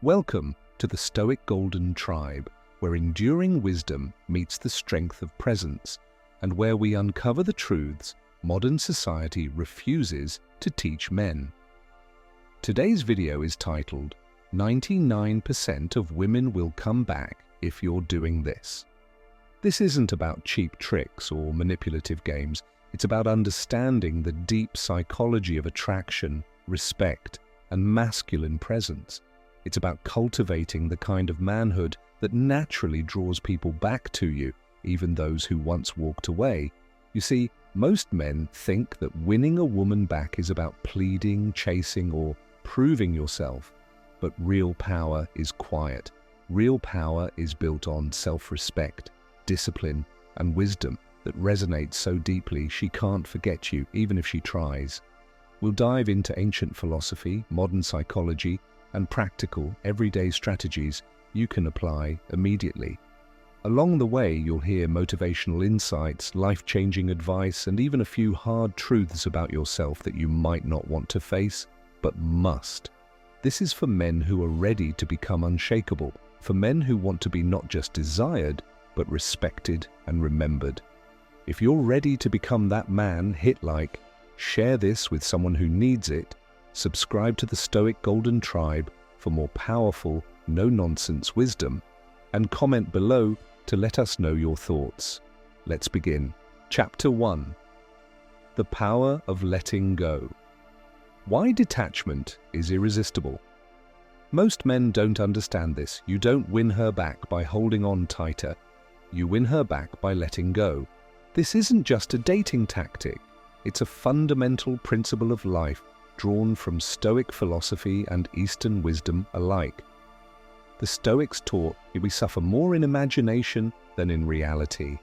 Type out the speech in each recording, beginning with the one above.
Welcome to the Stoic Golden Tribe, where enduring wisdom meets the strength of presence, and where we uncover the truths modern society refuses to teach men. Today's video is titled, 99% of women will come back if you're doing this. This isn't about cheap tricks or manipulative games. It's about understanding the deep psychology of attraction, respect, and masculine presence. It's about cultivating the kind of manhood that naturally draws people back to you, even those who once walked away. You see, most men think that winning a woman back is about pleading, chasing, or proving yourself. But real power is quiet. Real power is built on self-respect, discipline, and wisdom that resonates so deeply she can't forget you, even if she tries. We'll dive into ancient philosophy, modern psychology, and practical, everyday strategies you can apply immediately. Along the way, you'll hear motivational insights, life-changing advice, and even a few hard truths about yourself that you might not want to face, but must. This is for men who are ready to become unshakable, for men who want to be not just desired, but respected and remembered. If you're ready to become that man, hit like, share this with someone who needs it, subscribe to the Stoic Golden Tribe for more powerful, no-nonsense wisdom, and comment below to let us know your thoughts. Let's begin. Chapter 1. The Power of Letting Go. Why detachment is irresistible. Most men don't understand this. You don't win her back by holding on tighter. You win her back by letting go. This isn't just a dating tactic. It's a fundamental principle of life drawn from Stoic philosophy and Eastern wisdom alike. The Stoics taught we suffer more in imagination than in reality.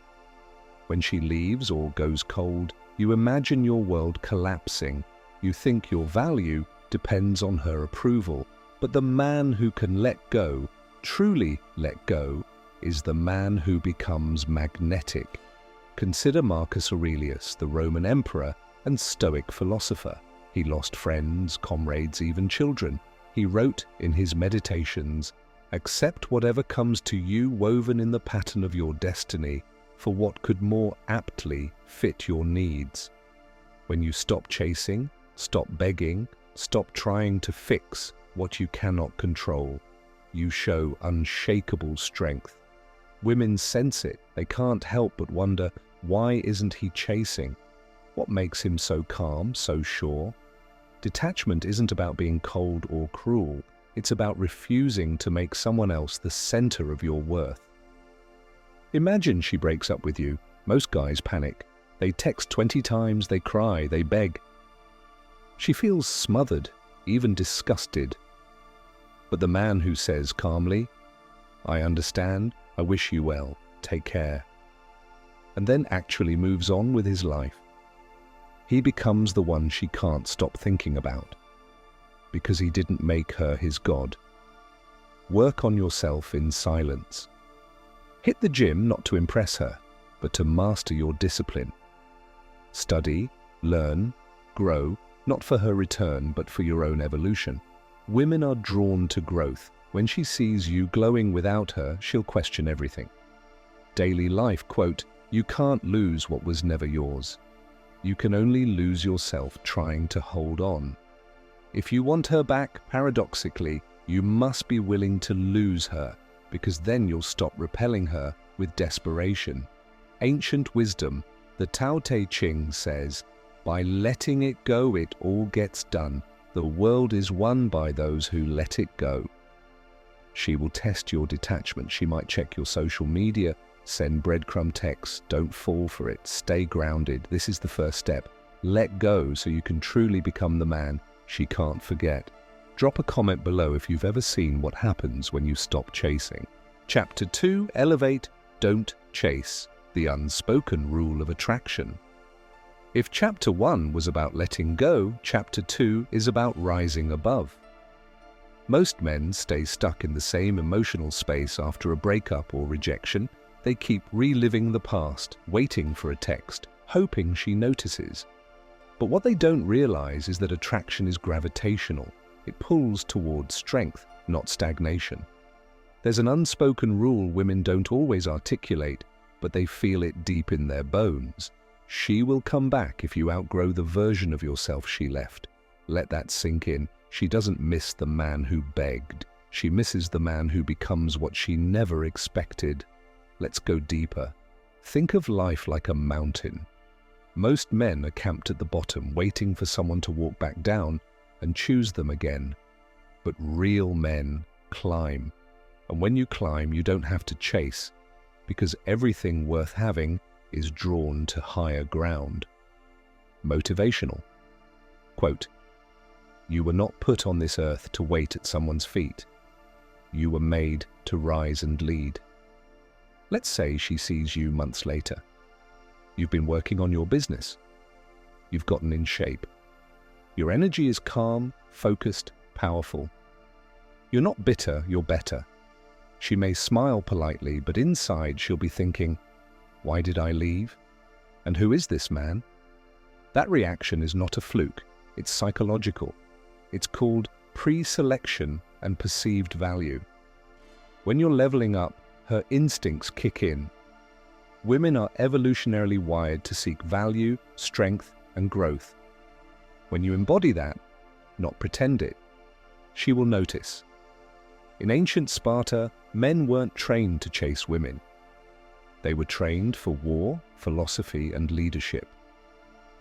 When she leaves or goes cold, you imagine your world collapsing. You think your value depends on her approval. But the man who can let go, truly let go, is the man who becomes magnetic. Consider Marcus Aurelius, the Roman emperor and Stoic philosopher. He lost friends, comrades, even children. He wrote in his meditations, "Accept whatever comes to you woven in the pattern of your destiny for what could more aptly fit your needs." When you stop chasing, stop begging, stop trying to fix what you cannot control, you show unshakable strength. Women sense it. They can't help but wonder, why isn't he chasing? What makes him so calm, so sure? Detachment isn't about being cold or cruel. It's about refusing to make someone else the center of your worth. Imagine she breaks up with you. Most guys panic. They text 20 times, they cry, they beg. She feels smothered, even disgusted. But the man who says calmly, "I understand, I wish you well, take care," and then actually moves on with his life, he becomes the one she can't stop thinking about, because he didn't make her his god. Work on yourself in silence. Hit the gym not to impress her, but to master your discipline. Study, learn, grow, not for her return, but for your own evolution. Women are drawn to growth. When she sees you glowing without her, she'll question everything. Daily life, quote, "You can't lose what was never yours. You can only lose yourself trying to hold on." If you want her back, paradoxically, you must be willing to lose her, because then you'll stop repelling her with desperation. Ancient wisdom, the Tao Te Ching says, "By letting it go, it all gets done. The world is won by those who let it go." She will test your detachment. She might check your social media, send breadcrumb texts. Don't fall for it. Stay grounded. This is the first step. Let go so you can truly become the man she can't forget. Drop a comment below if you've ever seen what happens when you stop chasing. Chapter 2. Elevate, don't chase. The unspoken rule of attraction. If Chapter 1 was about letting go, Chapter 2 is about rising above. Most men stay stuck in the same emotional space after a breakup or rejection. They keep reliving the past, waiting for a text, hoping she notices. But what they don't realize is that attraction is gravitational. It pulls towards strength, not stagnation. There's an unspoken rule women don't always articulate, but they feel it deep in their bones. She will come back if you outgrow the version of yourself she left. Let that sink in. She doesn't miss the man who begged. She misses the man who becomes what she never expected. Let's go deeper. Think of life like a mountain. Most men are camped at the bottom, waiting for someone to walk back down and choose them again. But real men climb. And when you climb, you don't have to chase, because everything worth having is drawn to higher ground. Motivational. Quote, "You were not put on this earth to wait at someone's feet. You were made to rise and lead." Let's say she sees you months later. You've been working on your business. You've gotten in shape. Your energy is calm, focused, powerful. You're not bitter, you're better. She may smile politely, but inside she'll be thinking, "Why did I leave? And who is this man?" That reaction is not a fluke, it's psychological. It's called pre-selection and perceived value. When you're leveling up, her instincts kick in. Women are evolutionarily wired to seek value, strength, and growth. When you embody that, not pretend it, she will notice. In ancient Sparta, men weren't trained to chase women. They were trained for war, philosophy, and leadership.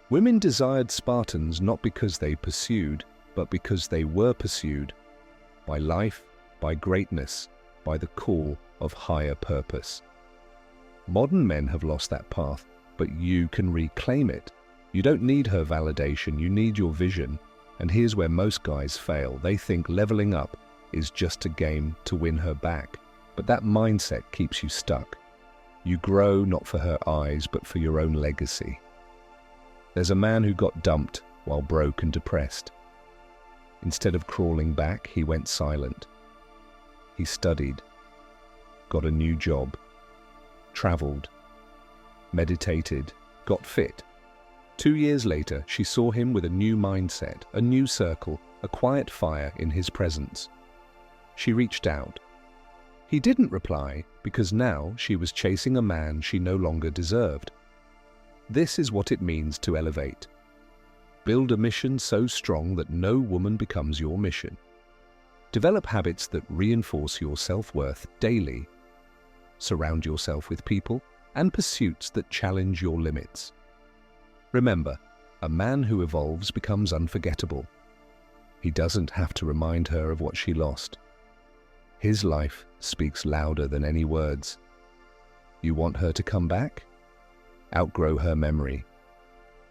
Women desired Spartans not because they pursued, but because they were pursued by life, by greatness, by the call of higher purpose. Modern men have lost that path, but you can reclaim it. You don't need her validation, you need your vision. And here's where most guys fail. They think leveling up is just a game to win her back. But that mindset keeps you stuck. You grow not for her eyes, but for your own legacy. There's a man who got dumped while broke and depressed. Instead of crawling back, he went silent. He studied, got a new job, traveled, meditated, got fit. 2 years later, she saw him with a new mindset, a new circle, a quiet fire in his presence. She reached out. He didn't reply because now she was chasing a man she no longer deserved. This is what it means to elevate. Build a mission so strong that no woman becomes your mission. Develop habits that reinforce your self-worth daily. Surround yourself with people and pursuits that challenge your limits. Remember, a man who evolves becomes unforgettable. He doesn't have to remind her of what she lost. His life speaks louder than any words. You want her to come back? Outgrow her memory.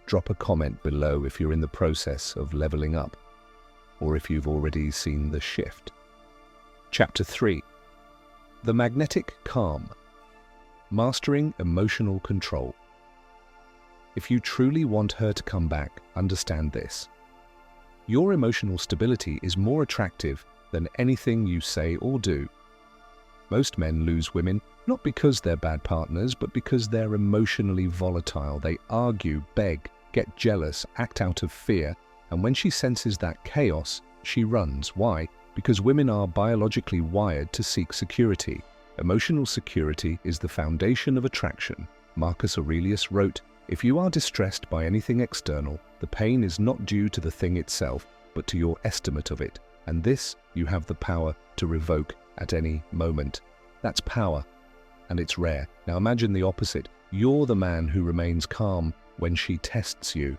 Drop a comment below if you're in the process of leveling up, or if you've already seen the shift. Chapter 3. The Magnetic Calm. Mastering Emotional Control. If you truly want her to come back, understand this. Your emotional stability is more attractive than anything you say or do. Most men lose women not because they're bad partners, but because they're emotionally volatile. They argue, beg, get jealous, act out of fear, and when she senses that chaos, she runs. Why? Because women are biologically wired to seek security. Emotional security is the foundation of attraction. Marcus Aurelius wrote, "If you are distressed by anything external, the pain is not due to the thing itself, but to your estimate of it. And this you have the power to revoke at any moment." That's power, and it's rare. Now imagine the opposite. You're the man who remains calm when she tests you.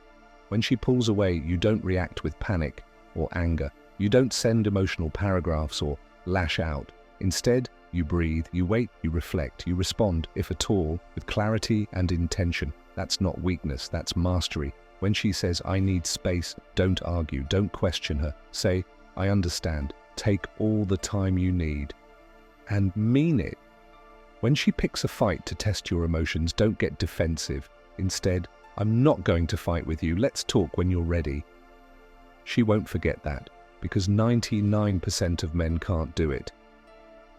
When she pulls away, you don't react with panic or anger. You don't send emotional paragraphs or lash out. Instead, you breathe, you wait, you reflect, you respond, if at all, with clarity and intention. That's not weakness, that's mastery. When she says, "I need space," don't argue, don't question her. Say, "I understand." Take all the time you need. And mean it. When she picks a fight to test your emotions, don't get defensive. Instead, "I'm not going to fight with you. Let's talk when you're ready." She won't forget that, because 99% of men can't do it.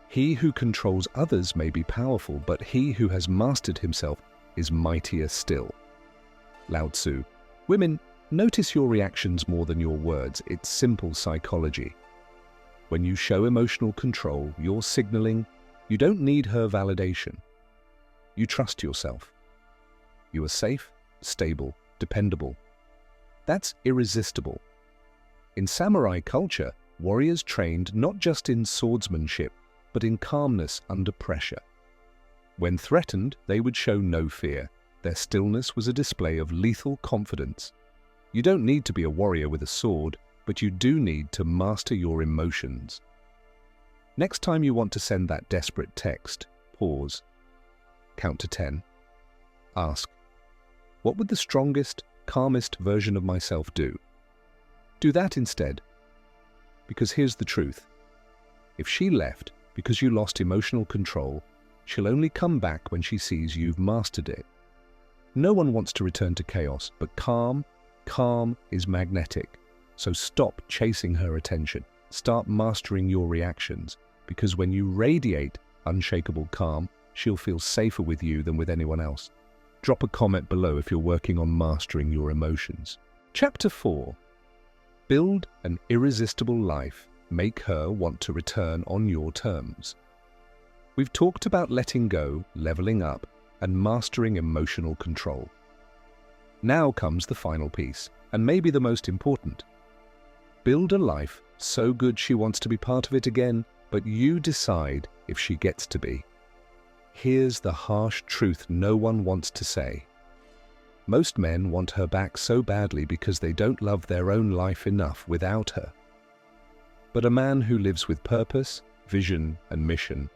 He who controls others may be powerful, but he who has mastered himself is mightier still. Lao Tzu. Women, Notice your reactions more than your words. It's simple psychology. When you show emotional control, you're signaling you don't need her validation. You trust yourself. You are safe, stable, dependable. That's irresistible. In samurai culture, warriors trained not just in swordsmanship, but in calmness under pressure. When threatened, they would show no fear. Their stillness was a display of lethal confidence. You don't need to be a warrior with a sword, but you do need to master your emotions. Next time you want to send that desperate text, pause. Count to 10. Ask, what would the strongest, calmest version of myself do? Do that instead. Because here's the truth. If she left because you lost emotional control, she'll only come back when she sees you've mastered it. No one wants to return to chaos, but calm is magnetic. So stop chasing her attention. Start mastering your reactions, because when you radiate unshakable calm, she'll feel safer with you than with anyone else. Drop a comment below if you're working on mastering your emotions. Chapter 4. Build an irresistible life. Make her want to return on your terms. We've talked about letting go, leveling up, and mastering emotional control. Now comes the final piece, and maybe the most important. Build a life so good she wants to be part of it again, but you decide if she gets to be. Here's the harsh truth no one wants to say. Most men want her back so badly because they don't love their own life enough without her. But a man who lives with purpose, vision, and mission,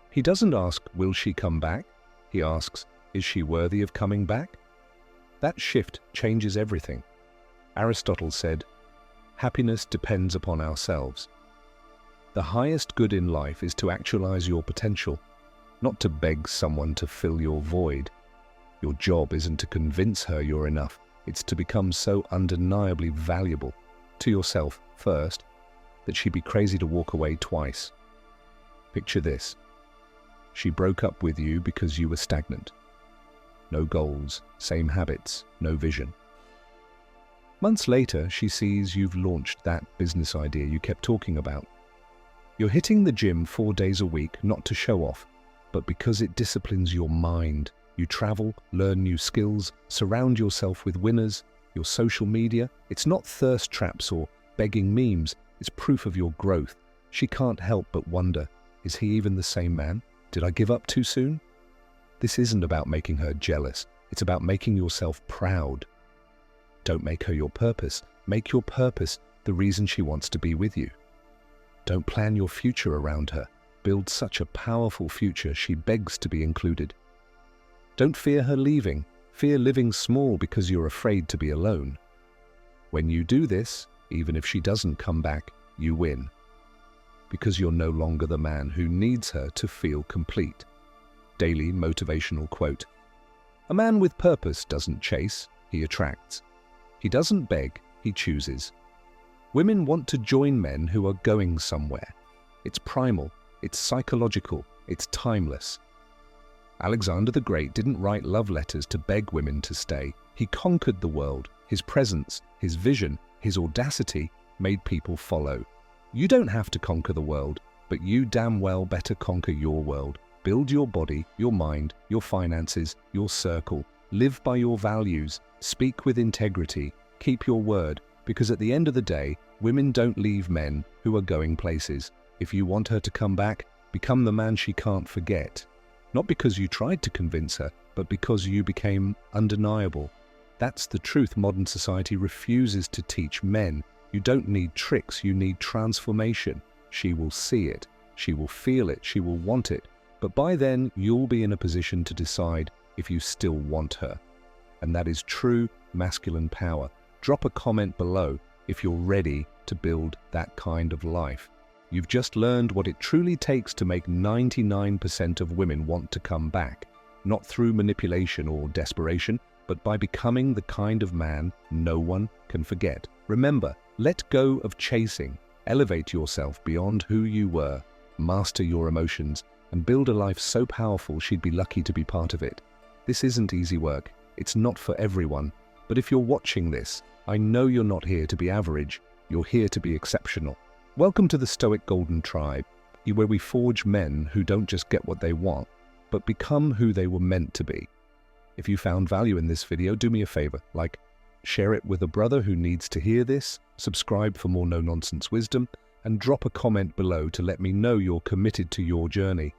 he doesn't ask, will she come back? He asks, is she worthy of coming back? That shift changes everything. Aristotle said, happiness depends upon ourselves. The highest good in life is to actualize your potential, not to beg someone to fill your void. Your job isn't to convince her you're enough. It's to become so undeniably valuable to yourself first that she'd be crazy to walk away twice. Picture this. She broke up with you because you were stagnant. No goals, same habits, no vision. Months later, she sees you've launched that business idea you kept talking about. You're hitting the gym 4 days a week, not to show off, but because it disciplines your mind. You travel, learn new skills, surround yourself with winners. Your social media, it's not thirst traps or begging memes, it's proof of your growth. She can't help but wonder, is he even the same man? Did I give up too soon? This isn't about making her jealous, it's about making yourself proud. Don't make her your purpose, make your purpose the reason she wants to be with you. Don't plan your future around her, build such a powerful future she begs to be included. Don't fear her leaving, fear living small because you're afraid to be alone. When you do this, even if she doesn't come back, you win. Because you're no longer the man who needs her to feel complete. Daily motivational quote. A man with purpose doesn't chase, he attracts. He doesn't beg, he chooses. Women want to join men who are going somewhere. It's primal, it's psychological, it's timeless. Alexander the Great didn't write love letters to beg women to stay. He conquered the world. His presence, his vision, his audacity made people follow. You don't have to conquer the world, but you damn well better conquer your world. Build your body, your mind, your finances, your circle. Live by your values. Speak with integrity. Keep your word, because at the end of the day, women don't leave men who are going places. If you want her to come back, become the man she can't forget. Not because you tried to convince her, but because you became undeniable. That's the truth modern society refuses to teach men. You don't need tricks, you need transformation. She will see it, she will feel it, she will want it. But by then, you'll be in a position to decide if you still want her. And that is true masculine power. Drop a comment below if you're ready to build that kind of life. You've just learned what it truly takes to make 99% of women want to come back, not through manipulation or desperation, but by becoming the kind of man no one can forget. Remember, let go of chasing, elevate yourself beyond who you were, master your emotions, and build a life so powerful she'd be lucky to be part of it. This isn't easy work, it's not for everyone, But if you're watching this, I know you're not here to be average, you're here to be exceptional. Welcome to the Stoic Golden Tribe, where we forge men who don't just get what they want, but become who they were meant to be. If you found value in this video, do me a favor, share it with a brother who needs to hear this, subscribe for more no-nonsense wisdom, and drop a comment below to let me know you're committed to your journey.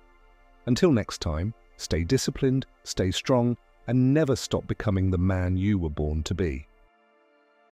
Until next time, stay disciplined, stay strong, and never stop becoming the man you were born to be.